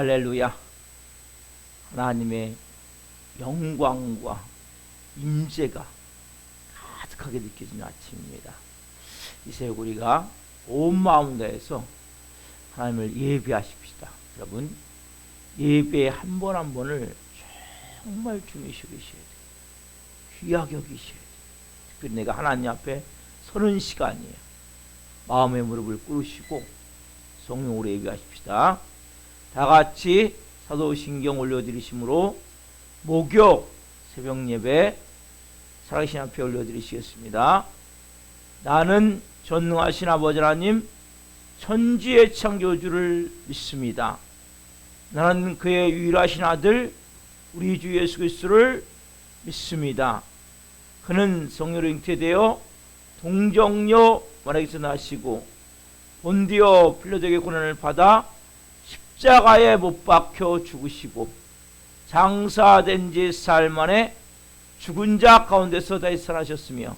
할렐루야. 하나님의 영광과 임재가 가득하게 느껴지는 아침입니다. 이 새벽 우리가 온 마음 다해서 하나님을 예배하십시다. 여러분, 예배 한 번 한 번을 정말 중요시 여기셔야 돼요. 귀하게 여기셔야 돼요. 특별히 내가 하나님 앞에 서는 시간이에요. 마음의 무릎을 꿇으시고 성령으로 예배하십시다. 다 같이 사도신경 올려드리심으로 목욕 새벽 예배 살아계신 앞에 올려드리시겠습니다. 나는 전능하신 아버지 하나님 천지의 창조주를 믿습니다. 나는 그의 유일하신 아들 우리 주 예수 그리스도를 믿습니다. 그는 성령으로 잉태되어 동정녀 마리아에게서 나시고 본디오 필라도에게 고난을 받아 십자가에 못 박혀 죽으시고 장사된 지 사흘 만에 죽은 자 가운데서 다시 살아나셨으며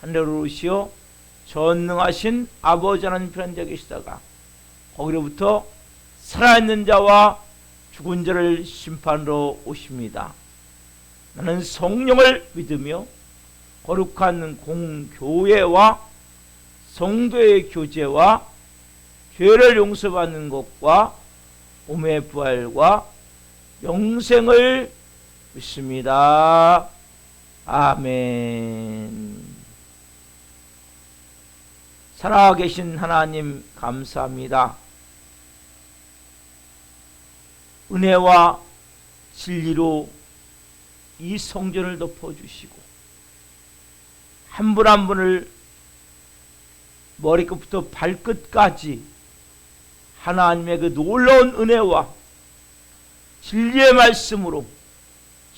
하늘로 오르시어 전능하신 아버지 하나님 편한 데 계시다가 거기로부터 살아있는 자와 죽은 자를 심판으로 오십니다. 나는 성령을 믿으며 거룩한 공교회와 성도의 교제와 죄를 용서받는 것과 몸의 부활과 영생을 믿습니다. 아멘. 살아계신 하나님 감사합니다. 은혜와 진리로 이 성전을 덮어주시고 한 분 한 분을 머리끝부터 발끝까지 하나님의 그 놀라운 은혜와 진리의 말씀으로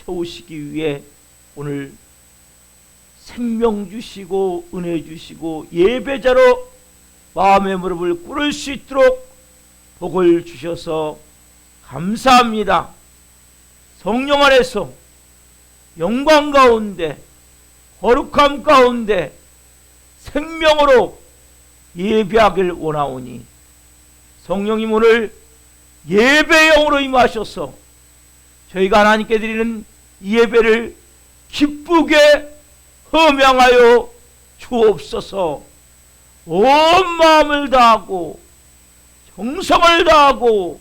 채우시기 위해 오늘 생명 주시고 은혜 주시고 예배자로 마음의 무릎을 꿇을 수 있도록 복을 주셔서 감사합니다. 성령 안에서 영광 가운데 거룩함 가운데 생명으로 예배하길 원하오니 성령님 오늘 예배영으로 임하셔서 저희가 하나님께 드리는 이 예배를 기쁘게 흠양하여 주옵소서. 온 마음을 다하고 정성을 다하고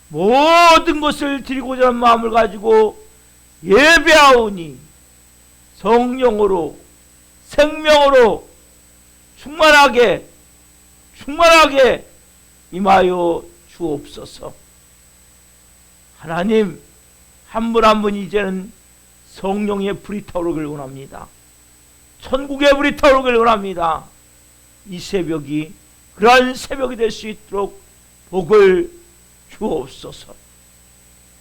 모든 것을 드리고자 하는 마음을 가지고 예배하오니 성령으로 생명으로 충만하게 임하여 주옵소서. 하나님 한 분 한 분 이제는 성령의 불이 타오르길 원합니다. 천국의 불이 타오르길 원합니다. 이 새벽이 그러한 새벽이 될 수 있도록 복을 주옵소서.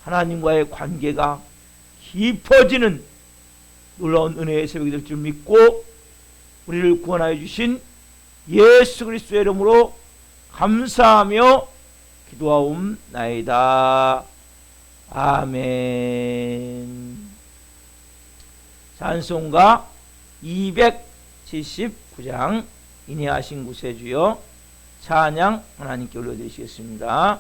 하나님과의 관계가 깊어지는 놀라운 은혜의 새벽이 될 줄 믿고 우리를 구원하여 주신 예수 그리스도의 이름으로 감사하며 기도하옵나이다. 아멘. 찬송가 279장 인내하신 구세주여 찬양 하나님께 올려드리시겠습니다.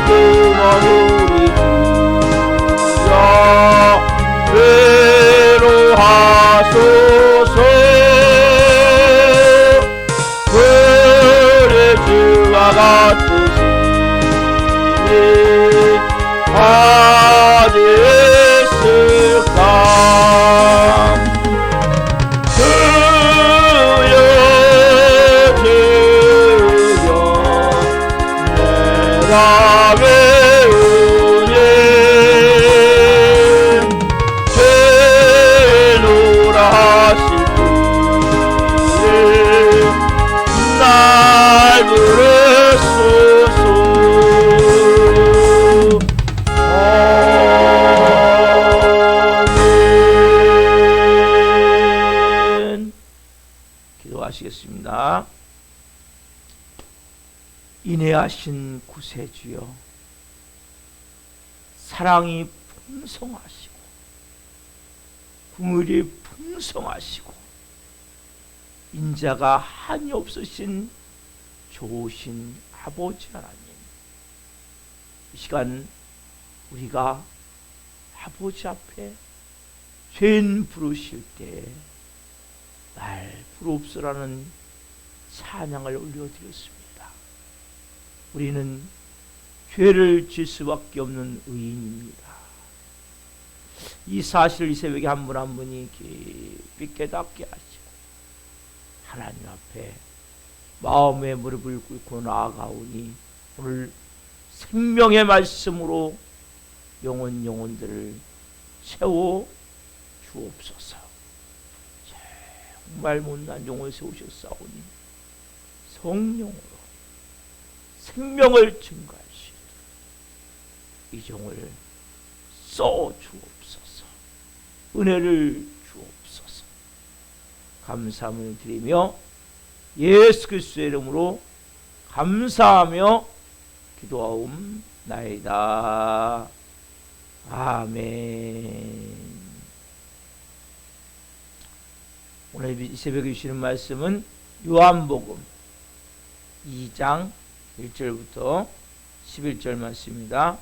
뜨거운 우리 주여 위로하소서. 그래 주와 같으시 어디 있을까. 주여 주여 내가 외우니 죄노라 하실 분이 날 부르소서. 기도하시겠습니다. 인애하신 구세주여, 사랑이 풍성하시고 국물이 풍성하시고 인자가 한이 없으신 좋으신 아버지 하나님, 이 시간 우리가 아버지 앞에 죄인 부르실 때 날 부르옵소라는 찬양을 올려드렸습니다. 우리는 죄를 질 수밖에 없는 의인입니다. 이 사실을 이 새벽에 한 분 한 분이 깊이 깨닫게 하시고 하나님 앞에 마음의 무릎을 꿇고 나아가오니 오늘 생명의 말씀으로 영혼들을 채워 주옵소서. 정말 못난 영을 세우셨사오니 성령으로 생명을 증가하시도록 이 종을 써 주옵소서. 은혜를 주옵소서. 감사함을 드리며 예수 그리스도의 이름으로 감사하며 기도하옵나이다. 아멘. 오늘 이 새벽에 주시는 말씀은 요한복음 2장 1절부터 11절 말씀입니다.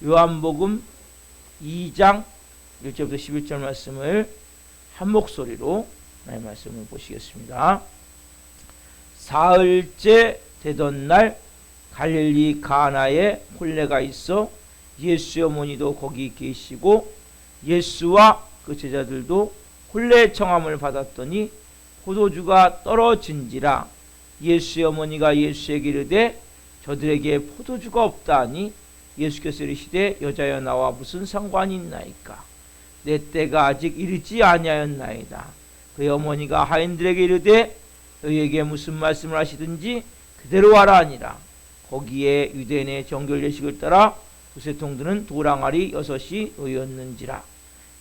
요한복음 2장 1절부터 11절 말씀을 한 목소리로 하나님의 말씀을 보시겠습니다. 사흘째 되던 날 갈릴리 가나에 혼례가 있어 예수의 어머니도 거기 계시고 예수와 그 제자들도 혼례 청함을 받았더니 포도주가 떨어진지라. 예수의 어머니가 예수에게 이르되 저들에게 포도주가 없다 하니 예수께서 이르시되 여자여 나와 무슨 상관이 있나이까. 내 때가 아직 이르지 아니하였나이다. 그의 어머니가 하인들에게 이르되 너희에게 무슨 말씀을 하시든지 그대로 하라 하니라. 거기에 유대인의 정결 예식을 따라 두세 통 드는 도랑아리 6이 놓였는지라.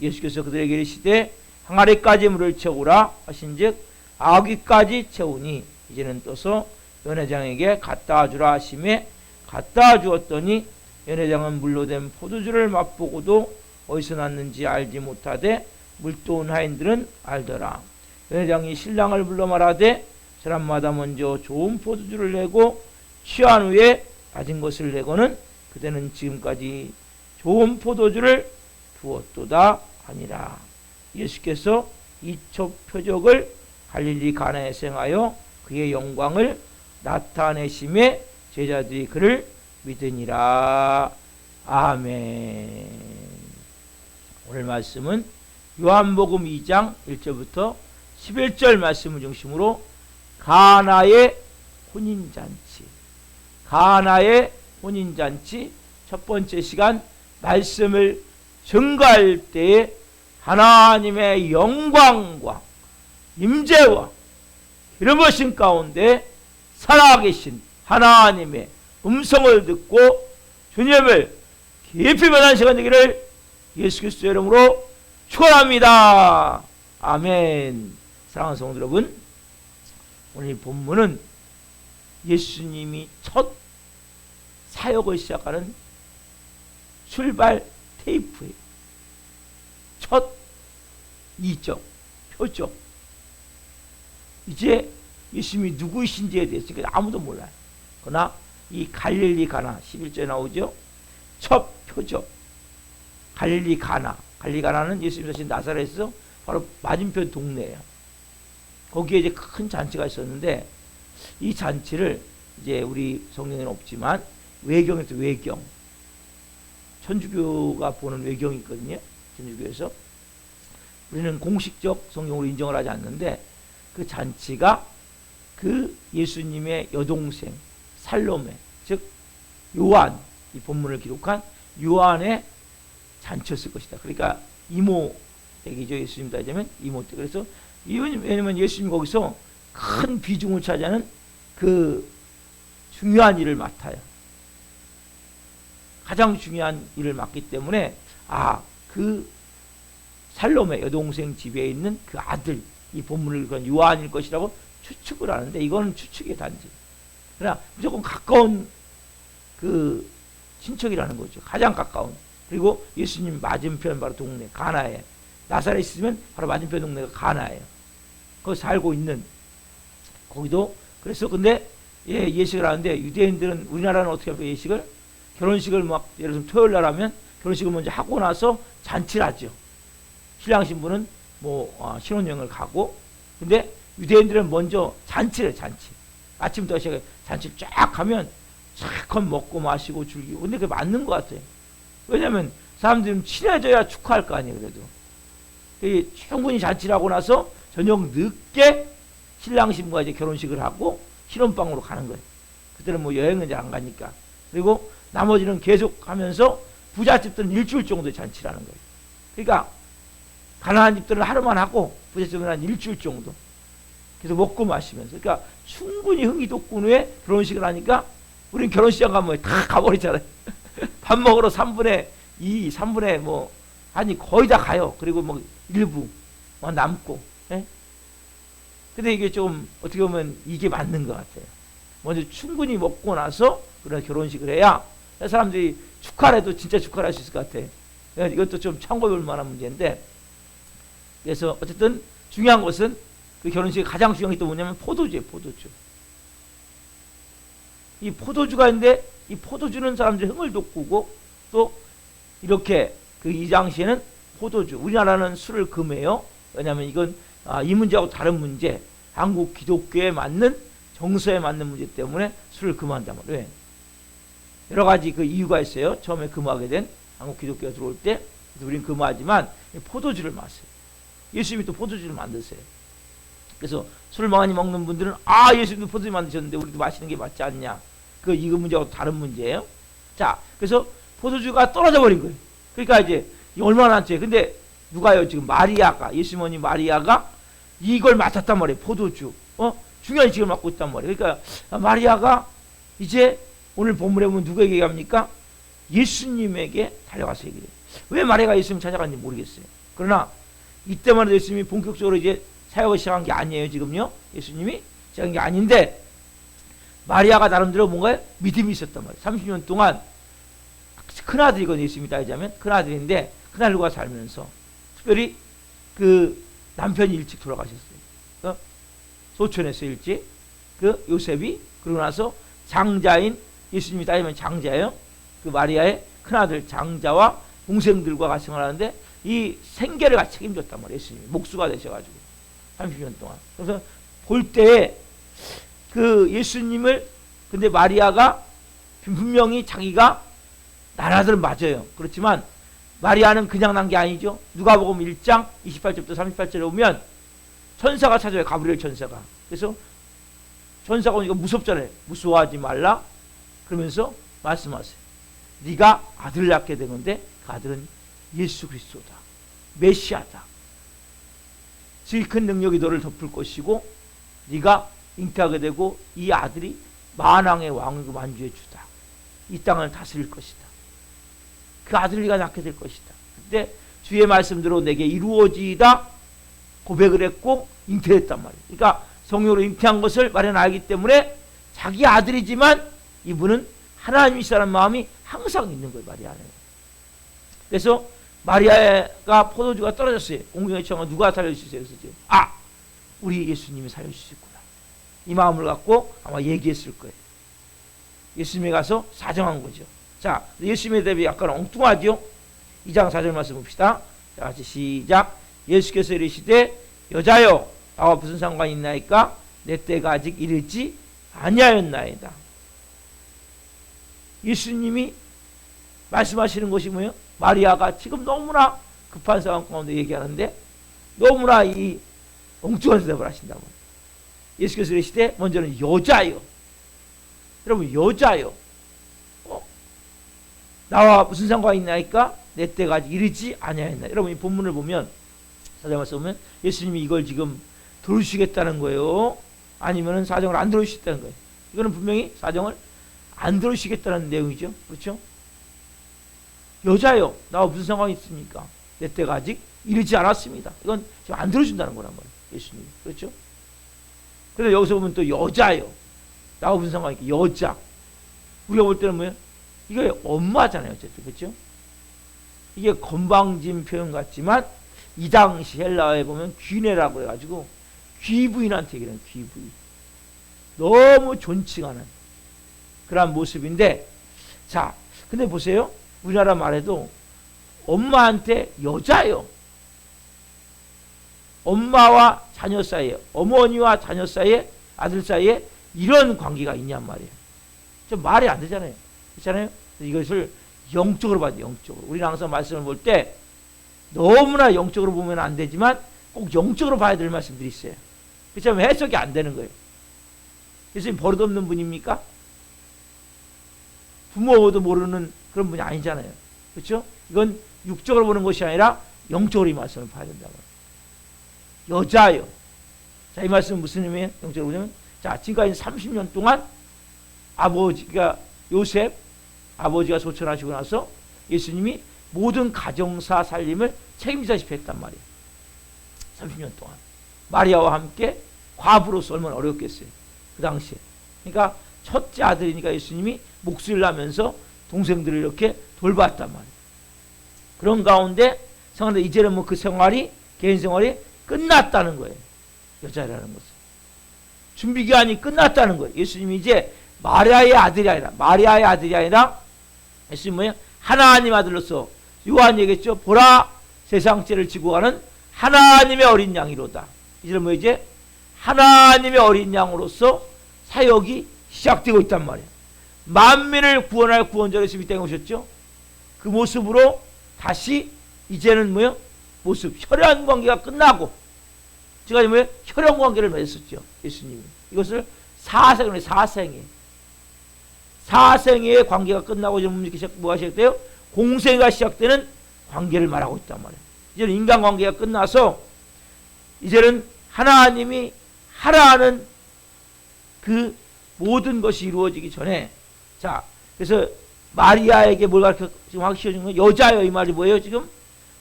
예수께서 그들에게 이르시되 항아리까지 물을 채우라 하신즉 9기까지 채우니 이제는 떠서 연회장에게 갖다 주라 하심에 갖다 주었더니 연회장은 물로 된 포도주를 맛보고도 어디서 났는지 알지 못하되 물도온 하인들은 알더라. 연회장이 신랑을 불러 말하되 사람마다 먼저 좋은 포도주를 내고 취한 후에 낮은 것을 내고는 그대는 지금까지 좋은 포도주를 두었도다 하니라. 예수께서 이적 표적을 갈릴리 가나에 행하여 그의 영광을 나타내심에 제자들이 그를 믿으니라. 아멘. 오늘 말씀은 요한복음 2장 1절부터 11절 말씀을 중심으로 가나의 혼인잔치, 가나의 혼인잔치 첫 번째 시간 말씀을 증거할 때에 하나님의 영광과 임재와 기름 부으심 가운데 살아계신 하나님의 음성을 듣고 주님을 깊이 만난 시간 되기를 예수 그리스도의 이름으로 축원합니다. 아멘. 사랑하는 성도 여러분, 오늘 이 본문은 예수님이 첫 사역을 시작하는 출발 테이프예요. 첫 이적, 표적. 이제 예수님이 누구이신지에 대해서 아무도 몰라요. 그러나 이 갈릴리 가나 11절에 나오죠. 첫 표적 갈릴리 가나. 갈릴리 가나는 예수님 사신 나사렛에서 바로 맞은편 동네예요. 거기에 이제 큰 잔치가 있었는데 이 잔치를 이제 우리 성경에는 없지만 외경에서 외경 천주교가 보는 외경이 있거든요. 천주교에서 우리는 공식적 성경으로 인정을 하지 않는데 그 잔치가 그 예수님의 여동생 살로메 즉 요한 이 본문을 기록한 요한의 잔치였을 것이다. 그러니까 이모 댁이죠. 예수님 따지면 이모 댁. 그래서 왜냐면 예수님 거기서 큰 비중을 차지하는 그 중요한 일을 맡아요. 가장 중요한 일을 맡기 때문에 그 살로메 여동생 집에 있는 그 아들 이 본문을 그런 요한일 것이라고 추측을 하는데 이거는 추측의 단지. 그러나 무조건 가까운 그 친척이라는 거죠. 가장 가까운. 그리고 예수님 맞은편 바로 동네 가나에 나사렛에 있으면 바로 맞은편 동네가 가나예요. 거기 살고 있는 거기도 그래서 근데 예식을 하는데 유대인들은 우리나라는 어떻게 합니까? 예식을 결혼식을 막 예를 들면 토요일 날 하면 결혼식을 먼저 하고 나서 잔치를 하죠. 신랑 신부는 뭐 신혼여행을 가고 근데 유대인들은 먼저 잔치를 잔치 아침부터 시작해 잔치를 쫙 하면 착 먹고 마시고 즐기고 근데 그게 맞는 것 같아요. 왜냐하면 사람들은 친해져야 축하할 거 아니에요. 그래도 충분히 잔치를 하고 나서 저녁 늦게 신랑 신부가 이제 결혼식을 하고 신혼방으로 가는 거예요. 그때는 뭐 여행은 이제 안 가니까. 그리고 나머지는 계속 하면서 부잣집들은 일주일 정도 잔치라는 거예요. 그러니까 가난한 집들은 하루만 하고 부잣집들은 한 일주일 정도 계속 먹고 마시면서 그러니까 충분히 흥이 돋군 후에 결혼식을 하니까 우린 결혼식장 가면 다 가버리잖아요. 밥 먹으러 3분의 2, 3분의 뭐 아니 거의 다 가요. 그리고 뭐 일부 남고. 예? 근데 이게 좀 어떻게 보면 이게 맞는 것 같아요. 먼저 충분히 먹고 나서 그런 결혼식을 해야 사람들이 축하를 해도 진짜 축하를 할 수 있을 것 같아. 이것도 좀 참고해볼 만한 문제인데 그래서 어쨌든 중요한 것은 그 결혼식의 가장 중요한 게 또 뭐냐면 포도주예요. 포도주. 이 포도주가 있는데 이 포도주는 사람들이 흥을 돋구고 또 이렇게 그 이 당시에는 포도주 우리나라는 술을 금해요. 왜냐하면 이건 이 문제하고 다른 문제 한국 기독교에 맞는 정서에 맞는 문제 때문에 술을 금한단 말이에요. 왜? 여러 가지 그 이유가 있어요. 처음에 금하게 된 한국 기독교가 들어올 때 우리는 금하지만 포도주를 마세요. 예수님이 또 포도주를 만드세요. 그래서 술을 많이 먹는 분들은 예수님도 포도주 만드셨는데 우리도 마시는 게 맞지 않냐. 이거 문제하고 다른 문제예요. 자, 그래서 포도주가 떨어져 버린 거예요. 그러니까 이제 얼마나 안 돼. 근데 누가요? 지금 마리아가 예수님 어머니 마리아가 이걸 맡았단 말이에요. 포도주. 중요한 직을 맡고 있단 말이에요. 그러니까 마리아가 이제 오늘 본문에 보면 누구에게 얘기합니까? 예수님에게 달려가서 얘기해요. 왜 마리아가 예수님 찾아갔는지 모르겠어요. 그러나 이때만 해도 예수님이 본격적으로 이제 사역을 시작한 게 아니에요. 지금요. 예수님이 시작한 게 아닌데 마리아가 나름대로 뭔가 믿음이 있었단 말이에요. 30년 동안 큰아들이거든요. 예수님이 따지자면 큰아들인데 큰아들과 살면서 특별히 그 남편이 일찍 돌아가셨어요. 소천에서 일찍 그 요셉이 그러고 나서 장자인 예수님이 따지면 장자예요. 그 마리아의 큰아들 장자와 동생들과 같이 생활하는데 이 생계를 같이 책임졌단 말이에요. 예수님이 목수가 되셔가지고 30년 동안. 그래서 볼 때에 그 예수님을 근데 마리아가 분명히 자기가 난 아들은 맞아요. 그렇지만 마리아는 그냥 난 게 아니죠. 누가복음 1장 28절부터 38절에 오면 천사가 찾아와요. 가브리엘 천사가. 그래서 천사가 오니까 무섭잖아요. 무서워하지 말라. 그러면서 말씀하세요. 네가 아들을 낳게 된 건데 그 아들은 예수 그리스도다. 메시아다. 지극히 큰 능력이 너를 덮을 것이고 네가 잉태하게 되고 이 아들이 만왕의 왕이고 만주의 주다. 이 땅을 다스릴 것이다. 그 아들을 네가 낳게 될 것이다. 그때 주의 말씀대로 내게 이루어지이다 고백을 했고 잉태했단 말이에요. 그러니까 성령으로 잉태한 것을 마리아는 알기 때문에 자기 아들이지만 이분은 하나님이시라는 마음이 항상 있는 거예요. 마리아는. 그래서 마리아가 포도주가 떨어졌어요. 공중에 처음 누가 살려주세요. 그래서 우리 예수님이 살려주시구나. 이 마음을 갖고 아마 얘기했을 거예요. 예수님이 가서 사정한 거죠. 자, 예수님의 대답이 약간 엉뚱하죠. 2장 4절 말씀 봅시다. 자, 같이 시작. 예수께서 이르시되 여자여 나와 무슨 상관이 있나이까? 내 때가 아직 이르지 아니하였나이다. 예수님이 말씀하시는 것이 뭐예요? 마리아가 지금 너무나 급한 상황 가운데 얘기하는데 너무나 이 엉뚱한 대답을 하신다고. 예수께서 이르시되 먼저는 여자요. 여러분 여자요. 나와 무슨 상관이 있나이까? 내 때가 아직 이르지 아니하였나. 여러분 이 본문을 보면 사장 말씀 보면 예수님이 이걸 지금 들으시겠다는 거예요? 아니면은 사정을 안 들으시겠다는 거예요? 이거는 분명히 사정을 안 들으시겠다는 내용이죠. 그렇죠? 여자요. 나와 무슨 상관이 있습니까? 내 때가 아직 이르지 않았습니다. 이건 지금 안 들어준다는 거란 말이에요. 예수님이. 그렇죠? 그런데 여기서 보면 또 여자요. 나와 무슨 상관이 있까? 여자. 우리가 볼 때는 뭐예요? 이게 엄마잖아요. 어쨌든. 그렇죠? 이게 건방진 표현 같지만 이 당시 헬라어에 보면 귀내라고 해가지고 귀부인한테 얘기하는 귀부인. 너무 존칭하는 그런 모습인데, 자, 근데 보세요. 우리나라 말에도 엄마한테 여자요. 엄마와 자녀 사이에, 어머니와 자녀 사이에, 아들 사이에 이런 관계가 있냔 말이에요. 좀 말이 안 되잖아요. 그렇잖아요? 이것을 영적으로 봐야 돼요. 영적으로. 우리는 항상 말씀을 볼 때 너무나 영적으로 보면 안 되지만 꼭 영적으로 봐야 될 말씀들이 있어요. 그렇죠? 해석이 안 되는 거예요. 예수님 버릇없는 분입니까? 부모도 모르는 그런 분이 아니잖아요. 그렇죠? 이건 육적으로 보는 것이 아니라 영적으로 이 말씀을 봐야 된다고. 여자요. 자, 이 말씀은 무슨 의미예요? 영적으로 보냐면, 자, 지금까지 30년 동안 아버지가 요셉, 아버지가 소천하시고 나서 예수님이 모든 가정사 살림을 책임지다시피 했단 말이에요. 30년 동안. 마리아와 함께 과부로서 얼마나 어렵겠어요. 그 당시에. 그러니까 첫째 아들이니까 예수님이 목소리를 하면서 동생들을 이렇게 돌봤단 말이에요. 그런 가운데 생각하는데 이제는 뭐 그 생활이, 개인 생활이 끝났다는 거예요. 여자라는 것은. 준비기한이 끝났다는 거예요. 예수님이 이제 마리아의 아들이 아니라 예수님 뭐예요? 하나님 아들로서 요한 얘기했죠. 보라 세상 죄를 지고 가는 하나님의 어린 양이로다. 이제는 뭐 이제 하나님의 어린 양으로서 사역이 시작되고 있단 말이에요. 만민을 구원할 구원자로 예수님이 땅에 오셨죠. 그 모습으로 다시 이제는 뭐예요? 모습 혈연 관계가 끝나고 지금까지 뭐예요? 혈연 관계를 맺었죠. 예수님이. 이것을 사생의 관계가 끝나고 이제 뭐가 시작돼요? 공생애가 시작되는 관계를 말하고 있단 말이에요. 이제는 인간관계가 끝나서 이제는 하나님이 하라는 그 모든 것이 이루어지기 전에, 자, 그래서 마리아에게 뭘 가르쳐 지금 하기 쉬워진 건 여자요. 이 말이 뭐예요? 지금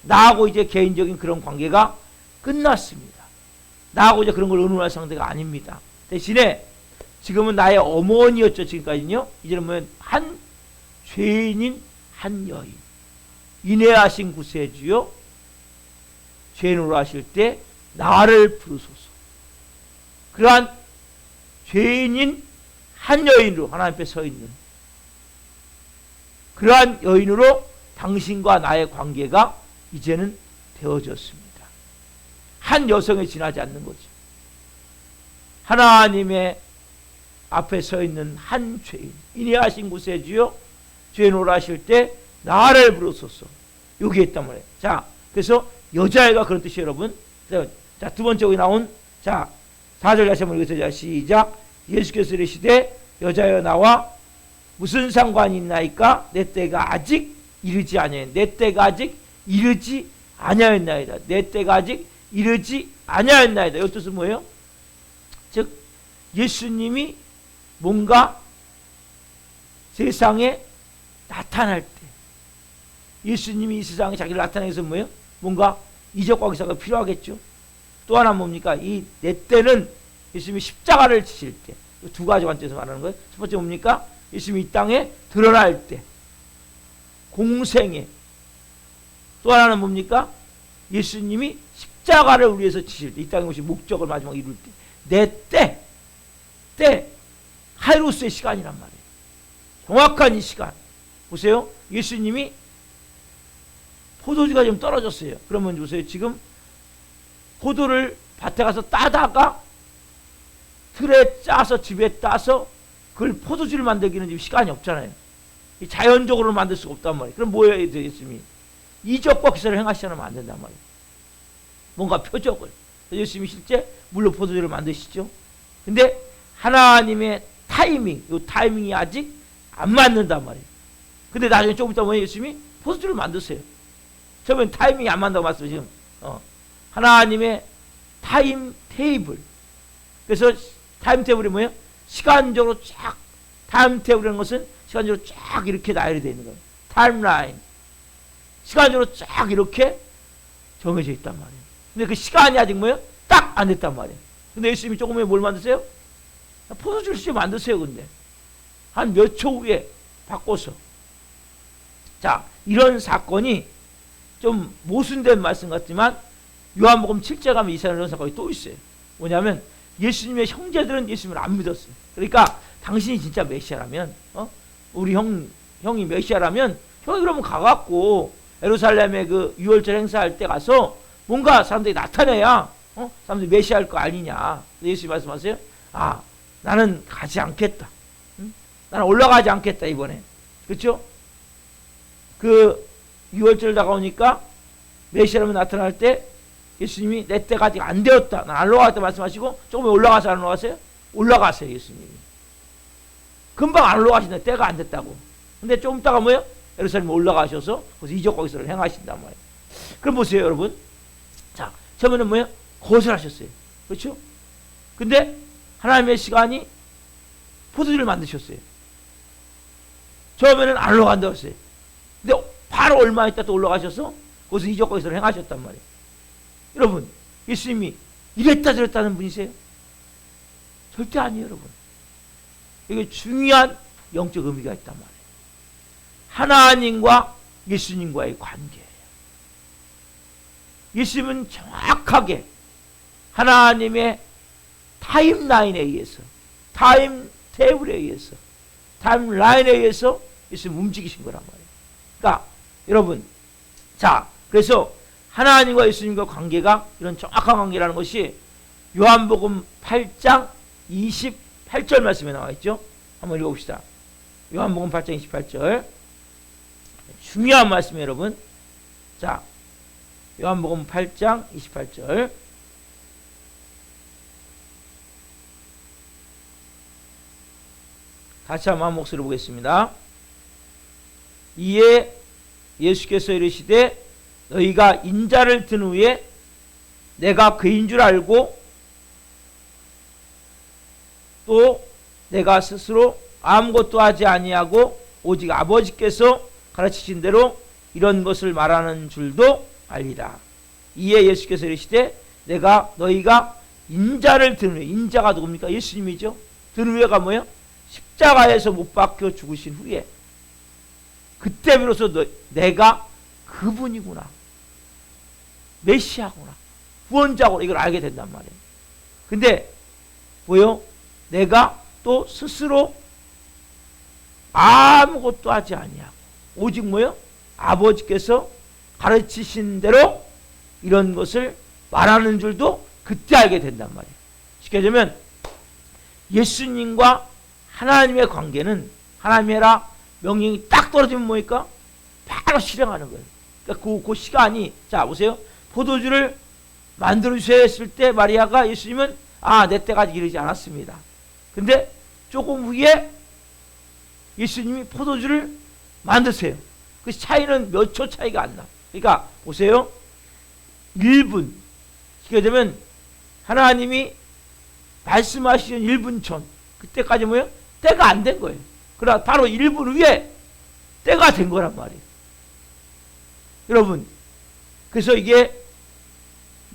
나하고 이제 개인적인 그런 관계가 끝났습니다. 나하고 이제 그런 걸 의논할 상대가 아닙니다. 대신에 지금은 나의 어머니였죠. 지금까지는요. 이제는 뭐예요? 한 죄인인 한 여인. 인애하신 구세주요. 죄인으로 하실 때 나를 부르소서. 그러한 죄인인 한 여인으로 하나님 앞에 서 있는 그러한 여인으로 당신과 나의 관계가 이제는 되어졌습니다. 한 여성에 지나지 않는 거죠. 하나님의 앞에 서 있는 한 죄인, 인애하신 구세주여, 죄인으로 하실 때 나를 부르소서. 여기 있단 말이에요. 자, 그래서 여자애가 그런 뜻이에요, 여러분. 자, 두 번째 여기 나온, 자, 4절 다시 한번 읽으세요. 시작. 예수께서 이르시되 여자여 나와 무슨 상관이 있나이까? 내 때가 아직 이르지 아니하였나이다. 내 때가 아직 이르지 아니하였나이다. 내 때가 아직 이르지 아니하였나이다. 이 뜻은 뭐예요? 즉 예수님이 뭔가 세상에 나타날 때, 예수님이 이 세상에 자기를 나타내기 위해서 뭐예요? 뭔가 이적과 기사가 필요하겠죠. 또 하나 뭡니까? 이 내 때는 예수님이 십자가를 지실 때, 두 가지 관점에서 말하는 거예요. 첫 번째 뭡니까? 예수님이 이 땅에 드러날 때, 공생에. 또 하나는 뭡니까? 예수님이 십자가를 우리 위해서 지실 때, 이 땅에 오신 목적을 마지막에 이룰 때, 내 때, 카이로스의 시간이란 말이에요. 정확한 이 시간 보세요. 예수님이 포도주가 좀 떨어졌어요. 그러면 보세요. 지금 포도를 밭에 가서 따다가 틀에 짜서 집에 따서 그걸 포도주를 만들기는 지금 시간이 없잖아요. 자연적으로 만들 수가 없단 말이에요. 그럼 뭐 해야 되겠습니까? 이적과 기사를 행하시지 않으면 안 된단 말이에요. 뭔가 표적을. 예수님이 실제 물로 포도주를 만드시죠. 근데 하나님의 타이밍, 이 타이밍이 아직 안 맞는단 말이에요. 근데 나중에 조금 있다 보면 예수님이 포도주를 만드세요. 처음엔 타이밍이 안 맞는다고 말씀을 지금 하나님의 타임 테이블. 그래서 타임 테이블이 뭐예요? 시간적으로 쫙, 타임 테이블이라는 것은 시간적으로 쫙 이렇게 나열이 되어 있는 거예요. 타임라인. 시간적으로 쫙 이렇게 정해져 있단 말이에요. 근데 그 시간이 아직 뭐예요? 딱 안 됐단 말이에요. 근데 예수님이 조금 후에 뭘 만드세요? 포도주를 좀 만드세요. 근데 한 몇 초 후에 바꿔서. 자, 이런 사건이 좀 모순된 말씀 같지만 요한복음 7장 가면 이 이런 사건이 또 있어요. 뭐냐면 예수님의 형제들은 예수님을 안 믿었어요. 그러니까 당신이 진짜 메시아라면, 우리 형이 메시아라면 형이 그러면 가갖고 예루살렘에 그 유월절 행사할 때 가서 뭔가 사람들이 나타내야 사람들이 메시아일 거 아니냐. 예수님이 말씀하세요. 아, 나는 가지 않겠다. 나는 올라가지 않겠다 이번에. 그렇죠? 그 유월절 다가오니까 메시아라면 나타날 때 예수님이 내 때가 아직 안 되었다. 난 안 올라갔다 말씀하시고 조금 올라가서 안 올라가세요? 올라가세요 예수님이. 금방 안 올라가신다. 때가 안 됐다고. 근데 좀 있다가 뭐예요? 예루살렘에 올라가셔서 거기서 이적과 기사를 행하신단 말이에요. 그럼 보세요 여러분. 자, 처음에는 뭐예요? 거절하셨어요. 그렇죠? 근데 하나님의 시간이 포도주를 만드셨어요. 처음에는 안 올라간다고 했어요. 근데 바로 얼마 있다 또 올라가셔서 거기서 이적과 기사를 행하셨단 말이에요. 여러분, 예수님이 이랬다 저랬다는 분이세요? 절대 아니에요 여러분. 이게 중요한 영적 의미가 있단 말이에요. 하나님과 예수님과의 관계예요. 예수님은 정확하게 하나님의 타임라인에 의해서, 타임 테이블에 의해서, 타임라인에 의해서 예수님 움직이신 거란 말이에요. 그러니까 여러분, 자, 그래서 하나님과 예수님과 관계가 이런 정확한 관계라는 것이 요한복음 8장 28절 말씀에 나와 있죠. 한번 읽어봅시다. 요한복음 8장 28절. 중요한 말씀이에요 여러분. 자, 요한복음 8장 28절. 같이 한번 한 목소리로 보겠습니다. 이에 예수께서 이르시되 너희가 인자를 든 후에 내가 그인 줄 알고 또 내가 스스로 아무것도 하지 아니하고 오직 아버지께서 가르치신 대로 이런 것을 말하는 줄도 알리라. 이에 예수께서 이르시되 너희가 인자를 든 후에, 인자가 누굽니까? 예수님이죠. 든 후에가 뭐예요? 십자가에서 못 박혀 죽으신 후에 그때 비로소 내가 그분이구나, 메시아구나, 구원자구나, 이걸 알게 된단 말이에요. 근데 뭐요? 내가 또 스스로 아무것도 하지 아니하고 오직 뭐요? 아버지께서 가르치신 대로 이런 것을 말하는 줄도 그때 알게 된단 말이에요. 쉽게 얘기하면 예수님과 하나님의 관계는 하나님이라 명령이 딱 떨어지면 뭐니까 바로 실행하는 거예요. 그러니까 그 시간이, 자 보세요. 포도주를 만들어주셔야 했을 때 마리아가 예수님은 내 때가 아직 이르지 않았습니다. 근데 조금 후에 예수님이 포도주를 만드세요. 그 차이는 몇 초 차이가 안 나. 그러니까 보세요. 1분. 쉽게 되면 하나님이 말씀하시는 1분 전, 그때까지 뭐예요? 때가 안 된 거예요. 그러나 바로 1분 후에 때가 된 거란 말이에요. 여러분, 그래서 이게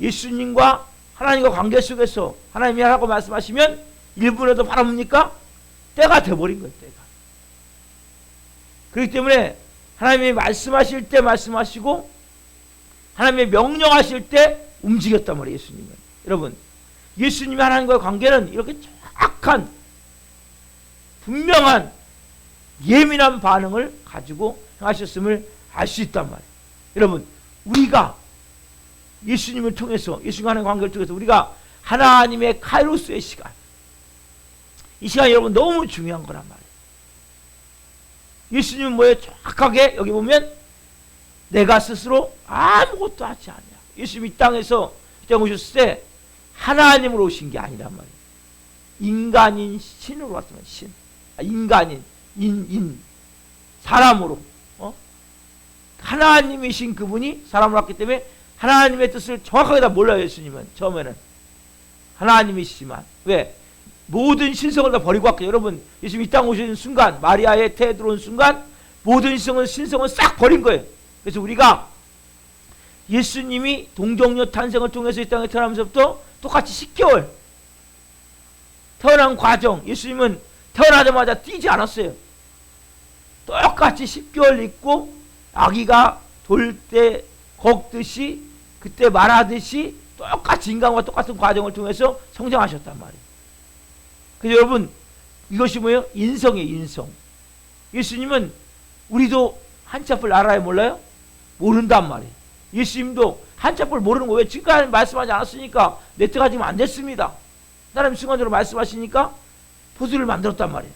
예수님과 하나님과 관계 속에서 하나님이 하라고 말씀하시면 1분에도 바로 뭡니까? 때가 돼버린 거예요. 때가. 그렇기 때문에 하나님이 말씀하실 때 말씀하시고 하나님이 명령하실 때 움직였단 말이에요. 예수님은. 여러분, 예수님이 하나님과의 관계는 이렇게 정확한 분명한 예민한 반응을 가지고 하셨음을 알 수 있단 말이에요. 여러분, 우리가 예수님을 통해서, 예수님과의 관계를 통해서 우리가 하나님의 카이로스의 시간, 이 시간이 여러분 너무 중요한 거란 말이에요. 예수님은 뭐예요? 정확하게 여기 보면 내가 스스로 아무것도 하지 않냐. 예수님이 이 땅에서 오셨을 때 하나님으로 오신 게 아니란 말이에요. 인간인 신으로 왔으면 신. 인간인, 사람으로. 하나님이신 그분이 사람으로 왔기 때문에 하나님의 뜻을 정확하게 다 몰라요. 예수님은 처음에는 하나님이시지만 왜? 모든 신성을 다 버리고 왔거든요. 여러분, 예수님이 이 땅 오시는 순간, 마리아의 태에 들어온 순간 모든 신성은 싹 버린 거예요. 그래서 우리가 예수님이 동정녀 탄생을 통해서 이 땅에 태어나면서부터 똑같이 10개월 태어난 과정, 예수님은 태어나자마자 뛰지 않았어요. 똑같이 10개월 있고 아기가 돌 때 걷듯이 그때 말하듯이 똑같이 인간과 똑같은 과정을 통해서 성장하셨단 말이에요. 그래서 여러분, 이것이 뭐예요? 인성이에요. 인성. 예수님은 우리도 한자풀 알아요? 몰라요? 모른단 말이에요. 예수님도 한자풀 모르는 거예요. 왜? 지금까지 말씀하지 않았으니까 내 때가 지금 안 됐습니다. 하나님 순간적으로 말씀하시니까 포도주를 만들었단 말이에요.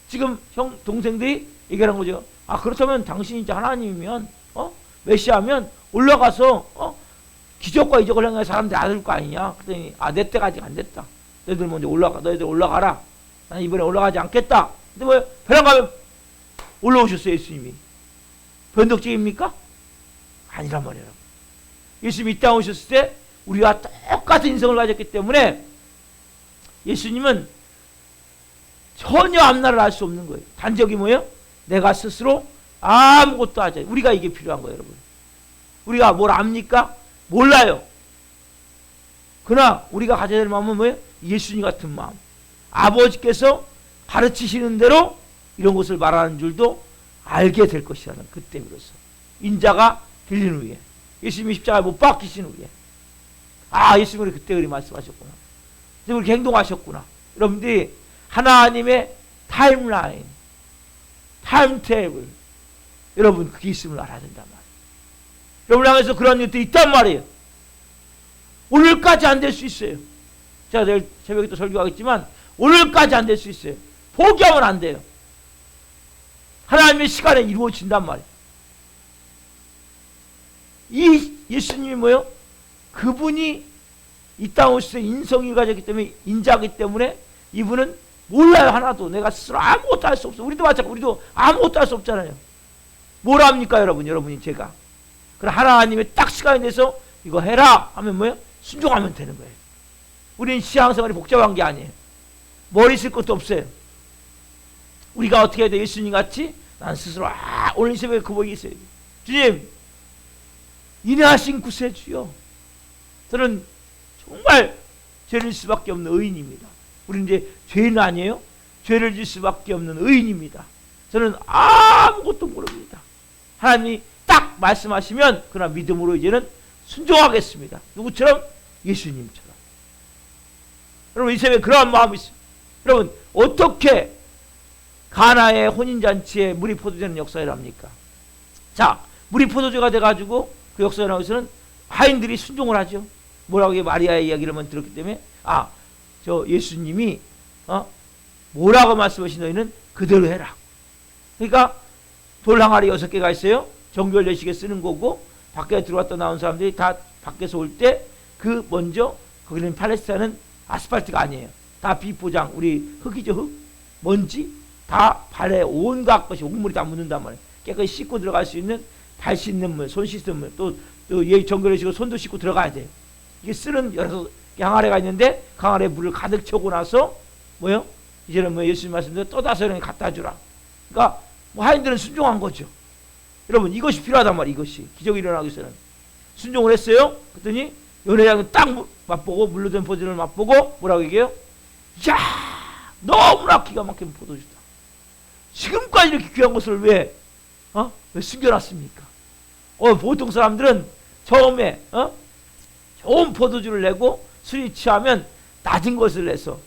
지금 형 동생들이 얘기하는 거죠. 아, 그렇다면 당신이 이제 하나님이면 메시아면 올라가서 기적과 이적을 행해 사람들이 알을 거 아니냐. 그랬더니 내 때가 아직 안 됐다. 너희들 먼저 너희들 올라가라. 나는 이번에 올라가지 않겠다. 근데 뭐 배랑 가면 올라오셨어요. 예수님이. 변덕쟁입니까? 아니란 말이에요. 예수님이 이 땅에 오셨을 때 우리와 똑같은 인성을 가졌기 때문에 예수님은 전혀 앞날을 알 수 없는 거예요. 단적이 뭐예요? 내가 스스로 아무것도 하지 않아요. 우리가 이게 필요한 거예요. 여러분, 우리가 뭘 압니까? 몰라요. 그러나 우리가 가져야 될 마음은 뭐예요? 예수님 같은 마음. 아버지께서 가르치시는 대로 이런 것을 말하는 줄도 알게 될 것이라는 그때 비로소 인자가 들린 후에, 예수님이 십자가에 못 박히신 후에, 예수님이 그때 그리 말씀하셨구나, 그렇게 행동하셨구나. 여러분들이 하나님의 타임라인, 타임테이블, 여러분 그게 있음을 알아야 된단 말이에요. 여러분 향해서 그런 일들이 있단 말이에요. 오늘까지 안 될 수 있어요. 제가 내일 새벽에 또 설교하겠지만 오늘까지 안 될 수 있어요. 포기하면 안 돼요. 하나님의 시간에 이루어진단 말이에요. 이 예수님이 뭐예요? 그분이 이 땅 오실 때 인성이 가졌기 때문에, 인자기 때문에 이분은 몰라요. 하나도. 내가 스스로 아무것도 할 수 없어. 우리도 마찬가지. 우리도 아무것도 할 수 없잖아요. 뭘 합니까 여러분이 제가. 그럼 하나님의 딱 시간이 돼서 이거 해라 하면 뭐예요? 순종하면 되는 거예요. 우리는 신앙생활이 복잡한 게 아니에요. 머리 쓸 것도 없어요. 우리가 어떻게 해야 돼? 예수님 같이 난 스스로 오늘 이 새벽에 고백이 있어요. 주님, 인하신 구세주여, 저는 정말 죄를 질 수밖에 없는 의인입니다. 우리는 이제 죄인 아니에요? 죄를 질 수밖에 없는 의인입니다. 저는 아무것도 모릅니다. 하나님이 딱 말씀하시면 그러나 믿음으로 이제는 순종하겠습니다. 누구처럼? 예수님처럼. 여러분 이 새벽에 그러한 마음이 있어요. 여러분 어떻게 가나의 혼인잔치에 물이 포도되는 역사를 합니까? 자, 물이 포도주가 돼가지고 그 역사에 나오서는 하인들이 순종을 하죠. 뭐라고 마리아의 이야기를 들었기 때문에 저 예수님이 뭐라고 말씀하신 너희는 그대로 해라. 그러니까 돌 항아리 6개가 있어요. 정결 예식에 쓰는 거고, 밖에 들어왔다 나온 사람들이 다 밖에서 올 때 그 먼저 거기는 팔레스타인은 아스팔트가 아니에요. 다 비포장, 우리 흙이죠. 흙, 먼지 다 발에 온갖 것이 옥물이 다 묻는단 말이에요. 깨끗이 씻고 들어갈 수 있는 발 씻는 물, 손 씻는 물, 또 정결 예식으로 손도 씻고 들어가야 돼요. 이게 쓰는 여러 항아리가 있는데 그 항아리에 물을 가득 채우고 나서 뭐요? 이제는 예수님 말씀대로 떠다서 이렇게 갖다 주라. 그러니까 하인들은 순종한 거죠. 여러분 이것이 필요하단 말이에요. 이것이 기적이 일어나기 위해서는 순종을 했어요. 그랬더니 연회장은 딱 맛보고 물로 된 포도주를 맛보고 뭐라고 얘기해요? 이야, 너무나 기가 막힌 포도주다. 지금까지 이렇게 귀한 것을 왜 숨겨놨습니까? 보통 사람들은 처음에 좋은 포도주를 내고 술이 취하면 낮은 것을 내서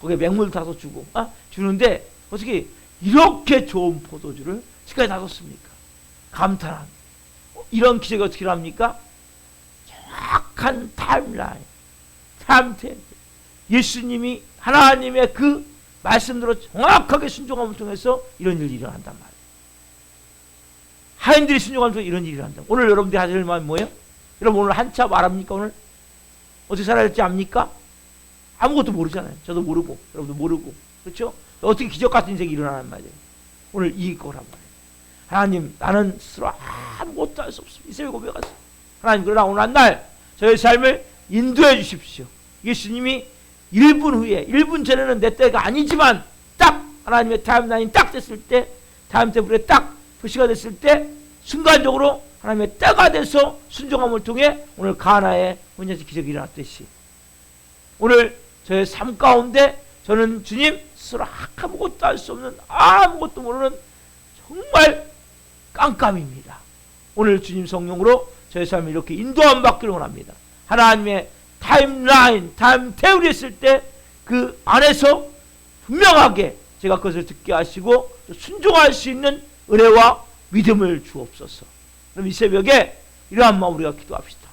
거기에 맹물 타서 주고 주는데 어떻게 이렇게 좋은 포도주를 지금까지 놔뒀습니까? 감탄한 이런 기적이 어떻게 합니까? 정확한 타임라인, 타임테이블, 예수님이 하나님의 그 말씀대로 정확하게 순종함을 통해서 이런 일이 일어난단 말이에요. 하인들이 순종함을 통해서 이런 일이 일어난다. 오늘 여러분들이 하실 말 뭐예요? 여러분 오늘 한참 알합니까? 오늘 어떻게 살아야 될지 압니까? 아무것도 모르잖아요. 저도 모르고 여러분도 모르고, 그렇죠? 어떻게 기적 같은 인생이 일어나는 말이에요. 오늘 이 거란 말이에요. 하나님, 나는 스스로 아무것도 할 수 없습니다. 이 새벽 고백하세요. 하나님, 그러나 오늘 한 날 저의 삶을 인도해 주십시오. 예수님이 1분 후에, 1분 전에는 내 때가 아니지만 딱 하나님의 타임라인이 딱 됐을 때, 타임테이블에 딱 표시가 됐을 때 순간적으로 하나님의 때가 돼서 순종함을 통해 오늘 가나의 혼인잔치 기적이 일어났듯이 오늘 저의 삶 가운데 저는 주님 스스로 아무것도 할 수 없는, 아무것도 모르는 정말 깜깜입니다. 오늘 주님 성령으로 저의 삶을 이렇게 인도함 받기를 원합니다. 하나님의 타임라인, 타임테이블이 있을 때 그 안에서 분명하게 제가 그것을 듣게 하시고 순종할 수 있는 은혜와 믿음을 주옵소서. 그럼 이 새벽에 이러한 마음 우리가 기도합시다.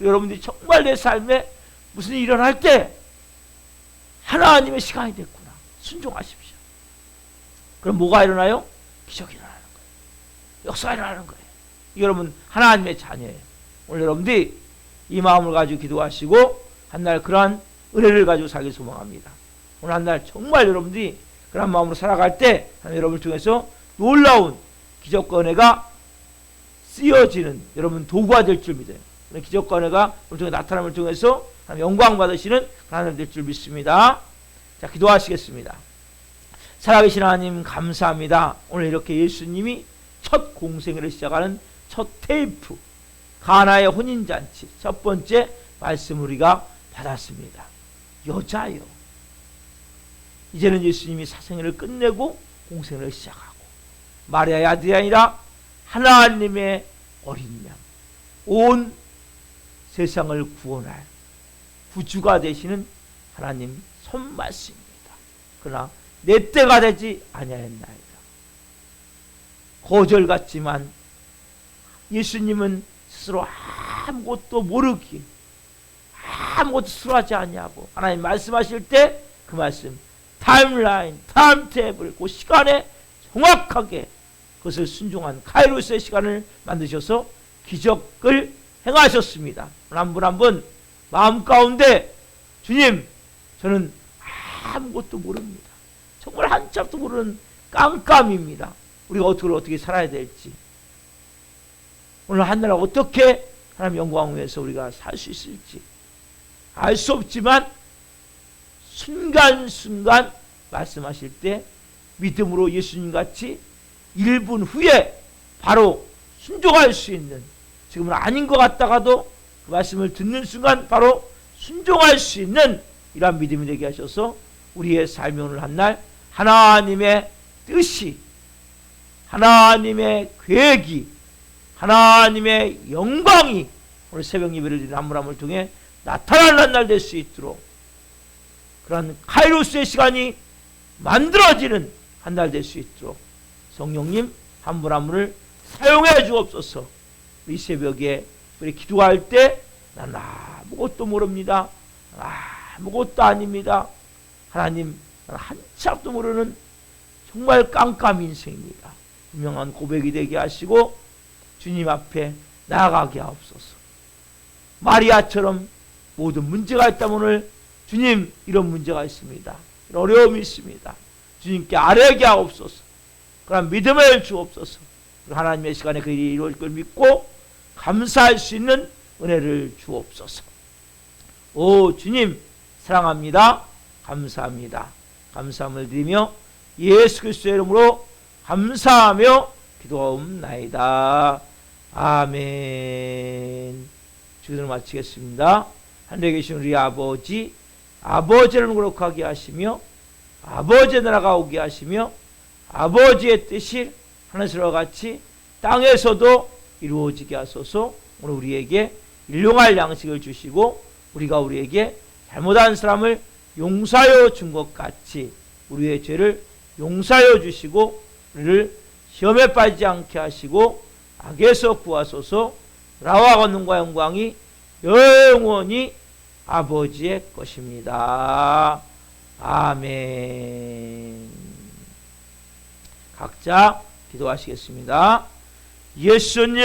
여러분들이 정말 내 삶에 무슨 일이 일어날 때 하나님의 시간이 됐구나, 순종하십시오. 그럼 뭐가 일어나요? 기적이 일어나는 거예요. 역사가 일어나는 거예요. 여러분 하나님의 자녀예요. 오늘 여러분들이 이 마음을 가지고 기도하시고 한날 그러한 은혜를 가지고 살길 소망합니다. 오늘 한날 정말 여러분들이 그런 마음으로 살아갈 때 여러분을 통해서 놀라운 기적과 은혜가 쓰여지는 여러분 도구가 될 줄 믿어요. 기적과 은혜가 우리 통해 나타남을 통해서 영광 받으시는 하나님 될 줄 믿습니다. 자, 기도하시겠습니다. 살아계신 하나님 감사합니다. 오늘 이렇게 예수님이 첫 공생애를 시작하는 첫 테이프, 가나의 혼인잔치 첫 번째 말씀 우리가 받았습니다. 여자요. 이제는 예수님이 사생애를 끝내고 공생애를 시작하고 마리아의 아들이 아니라 하나님의 어린 양, 온 세상을 구원할 구주가 되시는 하나님 손맛입니다. 그러나 내 때가 되지 아니하였나이다. 거절 같지만 예수님은 스스로 아무것도 모르기, 아무것도 스스로 하지 아니하고 하나님 말씀하실 때 그 말씀 타임라인, 타임테이블, 그 시간에 정확하게 그것을 순종한 카이로스의 시간을 만드셔서 기적을 행하셨습니다. 한 분 한 분 마음 가운데 주님, 저는 아무것도 모릅니다. 정말 한참도 모르는 깜깜입니다. 우리가 어떻게 살아야 될지, 오늘 한 날 어떻게 하나님 영광 위에서 우리가 살 수 있을지 알 수 없지만 순간순간 말씀하실 때 믿음으로 예수님같이 1분 후에 바로 순종할 수 있는, 지금은 아닌 것 같다가도 그 말씀을 듣는 순간 바로 순종할 수 있는 이러한 믿음이 되게 하셔서 우리의 삶이 오늘 한 날 하나님의 뜻이, 하나님의 계획이, 하나님의 영광이 오늘 새벽 예배를 드리는 한 분 한 분을 통해 나타나는 한 날 될 수 있도록 그러한 카이로스의 시간이 만들어지는 한 날 될 수 있도록 성령님 한 분 한 분을 사용해 주옵소서. 이 새벽에 우리 기도할 때 난 아무것도 모릅니다. 아무것도 아닙니다. 하나님, 난 한참도 모르는 정말 깜깜 인생입니다. 분명한 고백이 되게 하시고 주님 앞에 나아가게 하옵소서. 마리아처럼 모든 문제가 있다면 오늘 주님 이런 문제가 있습니다. 이런 어려움이 있습니다. 주님께 아뢰게 하옵소서. 그런 믿음을 주옵소서. 하나님의 시간에 그 일이 이루어질 걸 믿고 감사할 수 있는 은혜를 주옵소서. 오 주님 사랑합니다. 감사합니다. 감사함을 드리며 예수 그리스도의 이름으로 감사하며 기도하옵나이다. 아멘. 주기도를 마치겠습니다. 하늘에 계신 우리 아버지, 아버지를 거룩하게 하시며 아버지의 나라가 오게 하시며 아버지의 뜻이 하늘에서와 같이 땅에서도 이루어지게 하소서. 오늘 우리에게 일용할 양식을 주시고 우리가 우리에게 잘못한 사람을 용서하여 준 것 같이 우리의 죄를 용서하여 주시고 우리를 시험에 빠지지 않게 하시고 악에서 구하소서. 나와 권능과 영광이 영원히 아버지의 것입니다. 아멘. 각자 기도하시겠습니다. 예수님